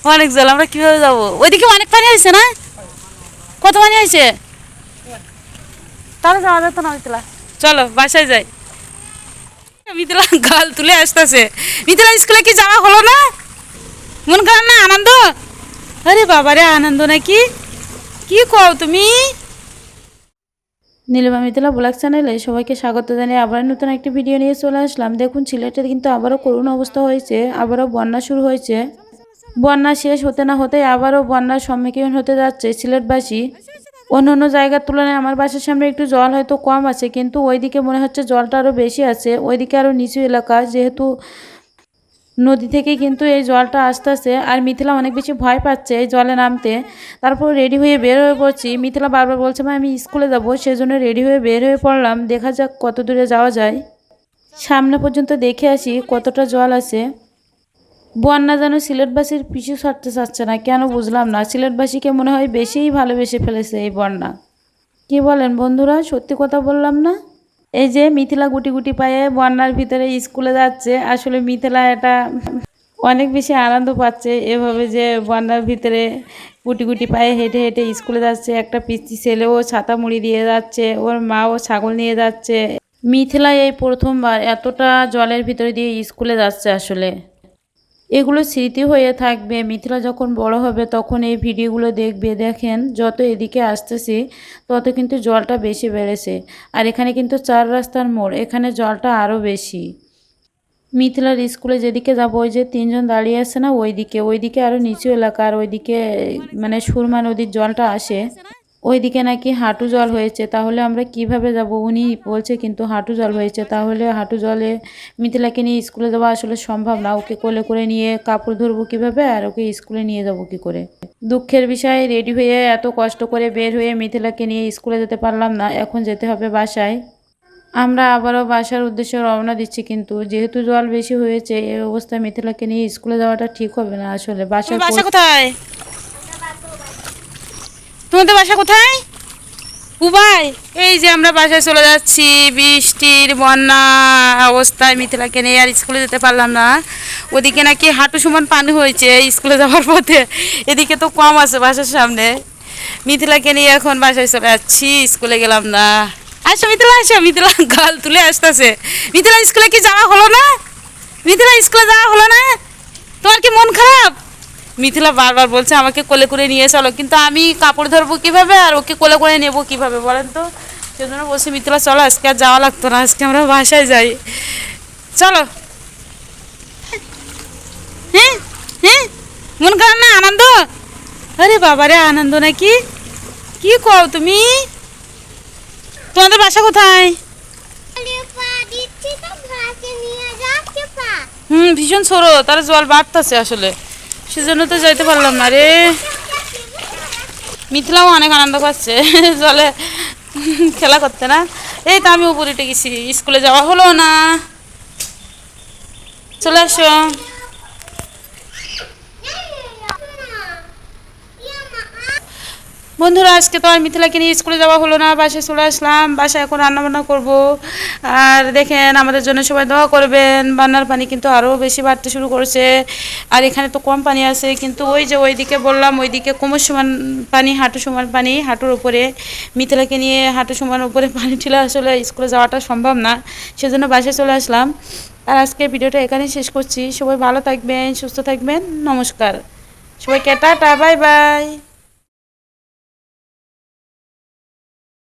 অনেক জল, আমরা কিভাবে যাবো? ওইদিকে অনেক পানি হয়েছে না? কত পানি হয়েছে? তাহলে যাওয়া যেত না মিথিলা। চলো বাসায় যাই। মিথিলা গাল তুলে আসতেছে। মিথিলা স্কুলে কি যাওয়া হলো না? মন খারাপ না? আনন্দ? আরে বাবারে, আনন্দ নাকি? কি কও তুমি? নীলিমা মিথিলা ব্লগ চ্যানেলে সবাইকে স্বাগত জানিয়ে আবার নতুন একটি ভিডিও নিয়ে চলে আসলাম। দেখুন, সিলেটে কিন্তু আবারও করুণ অবস্থা হয়েছে, আবারও বন্যা শুরু হয়েছে। বন্যা শেষ হতে না হতে আবারও বন্যার সম্মুখীন হতে যাচ্ছে সিলেটবাসী। অন্য অন্য জায়গার তুলনায় আমার বাসার সামনে একটু জল হয়তো কম আছে, কিন্তু ওইদিকে মনে হচ্ছে জলটা আরও বেশি আছে। ওইদিকে আরও নিচু এলাকা, যেহেতু নদী থেকে কিন্তু এই জলটা আসতেছে। আর মিথিলা অনেক বেশি ভয় পাচ্ছে এই জলে নামতে। তারপর রেডি হয়ে বের হয়ে পড়ছি। মিথিলা বারবার বলছে মা আমি স্কুলে যাব, সেজন্য রেডি হয়ে বের হয়ে পড়লাম। দেখা যাক কত দূরে যাওয়া যায়, সামনে পর্যন্ত দেখে আসি কতটা জল আছে। বন্যা যেন সিলেটবাসীর পিছু ছাড়তে চাচ্ছে না, কেন বুঝলাম না। সিলেটবাসীকে মনে হয় বেশিই ভালোবেসে ফেলেছে এই বন্যা। কি বলেন বন্ধুরা, সত্যি কথা বললাম না? এই যে মিথিলা গুটি গুটি পায়ে বন্যার ভিতরে স্কুলে যাচ্ছে। আসলে মিথিলা এটা অনেক বেশি আনন্দ পাচ্ছে, এভাবে যে বন্যার ভিতরে গুটি গুটি পায়ে হেঁটে হেঁটে স্কুলে যাচ্ছে। একটা পিচ্চি ছেলেও ছাতা মুড়ি দিয়ে যাচ্ছে, ওর মাও ছাগল নিয়ে যাচ্ছে। মিথিলা এই প্রথমবার এতটা জলের ভিতরে দিয়ে স্কুলে যাচ্ছে। আসলে এগুলো স্মৃতি হয়ে থাকবে। মিথিলা যখন বড় হবে তখন এই ভিডিওগুলো দেখবে। দেখেন, যত এদিকে আসতেছি তত কিন্তু জলটা বেশি বেড়েছে। আর এখানে কিন্তু 4 রাস্তার মোড়, এখানে জলটা আরও বেশি। মিথিলার স্কুলে যেদিকে যাবো, ওই যে 3জন দাঁড়িয়ে আছে না, ওইদিকে আরও নিচু এলাকা। আর ওইদিকে মানে সুরমা নদীর জলটা আসে। ওইদিকে নাকি হাঁটু জল হয়েছে। তাহলে আমরা কিভাবে যাব? উনি বলছে কিন্তু হাঁটু জল হয়েছে। তাহলে হাঁটু জলে মিথিলাকে নিয়ে স্কুলে যাওয়া আসলে সম্ভব না। ওকে কোলে করে নিয়ে কাপড় ধরবো কিভাবে, আর ওকে স্কুলে নিয়ে যাব কি করে? দুঃখের বিষয়, রেডি হয়ে এত কষ্ট করে বের হয়ে মিথিলাকে নিয়ে স্কুলে যেতে পারলাম না। এখন যেতে হবে বাসায়। আমরা আবারও বাসার উদ্দেশ্যে রওনা দিচ্ছি, কিন্তু যেহেতু জল বেশি হয়েছে এই অবস্থায় মিথিলাকে নিয়ে স্কুলে যাওয়াটা ঠিক হবে না। আসলে বাসা কোথায়? তোমাদের বাসা কোথায়? উবাই। এই যে আমরা বাসায় চলে যাচ্ছি, বৃষ্টির বন্যা অবস্থায় মিথিলাকে নিয়ে আর স্কুলে যেতে পারলাম না। ওদিকে নাকি হাঁটু সমান পানি হয়েছে স্কুলে যাওয়ার পথে, এদিকে তো কম আছে বাসার সামনে। মিথিলাকে নিয়ে এখন বাসায় চলে যাচ্ছি, স্কুলে গেলাম না। আসো মিথিলা, আসো। মিথিলা গাল তুলে আসতেছে। মিথিলা স্কুলে কি যাওয়া হলো না? মিথিলা স্কুলে যাওয়া হলো না? তোমার কি মন খারাপ? মিথিলা বারবার বলছে আমাকে কোলে করে নিয়ে চলো, কিন্তু আমি কাপড় ধরবো কিভাবে আর ওকে কোলে করে নেবো কিভাবে বলেন তো? সেজন্য বলছি মিথিলা চলো, আজকে আর যাওয়া লাগতো না, আজকে আমরা বাসায় যাই। চলো। হ্যাঁ হ্যাঁ, মন খারাপ না? আনন্দ? আরে বাবারে, আনন্দ নাকি? কি কও তুমি? তোমাদের বাসা কোথায়? ভীষণ ছোট, তার জল বাড়তেছে আসলে, সেজন্য তো যাইতে পারলাম না রে। মিথিলাও অনেক আনন্দ পাচ্ছে জলে খেলা করতে না। এই তো আমি উপরে উঠে গেছি, স্কুলে যাওয়া হলো না। চলে আসো। বন্ধুরা, আজকে তো আর মিথিলাকে নিয়ে স্কুলে যাওয়া হলো না, বাসায় চলে আসলাম। বাসায় এখন রান্নাবান্না করব। আর দেখেন, আমাদের জন্য সবাই দোয়া করবেন। বন্যার পানি কিন্তু আরও বেশি বাড়তে শুরু করেছে। আর এখানে তো কম পানি আছে, কিন্তু ওই যে ওইদিকে বললাম, ওইদিকে কোমর সমান পানি, হাঁটু সমান পানি, হাঁটুর উপরে। মিথিলাকে নিয়ে হাঁটু সমান উপরে পানি ঠেলে আসলে স্কুলে যাওয়াটা সম্ভব না, সেজন্য বাসায় চলে আসলাম। আর আজকে ভিডিওটা এখানেই শেষ করছি। সবাই ভালো থাকবেন, সুস্থ থাকবেন। নমস্কার সবাইকে, টাটা, বাই বাই।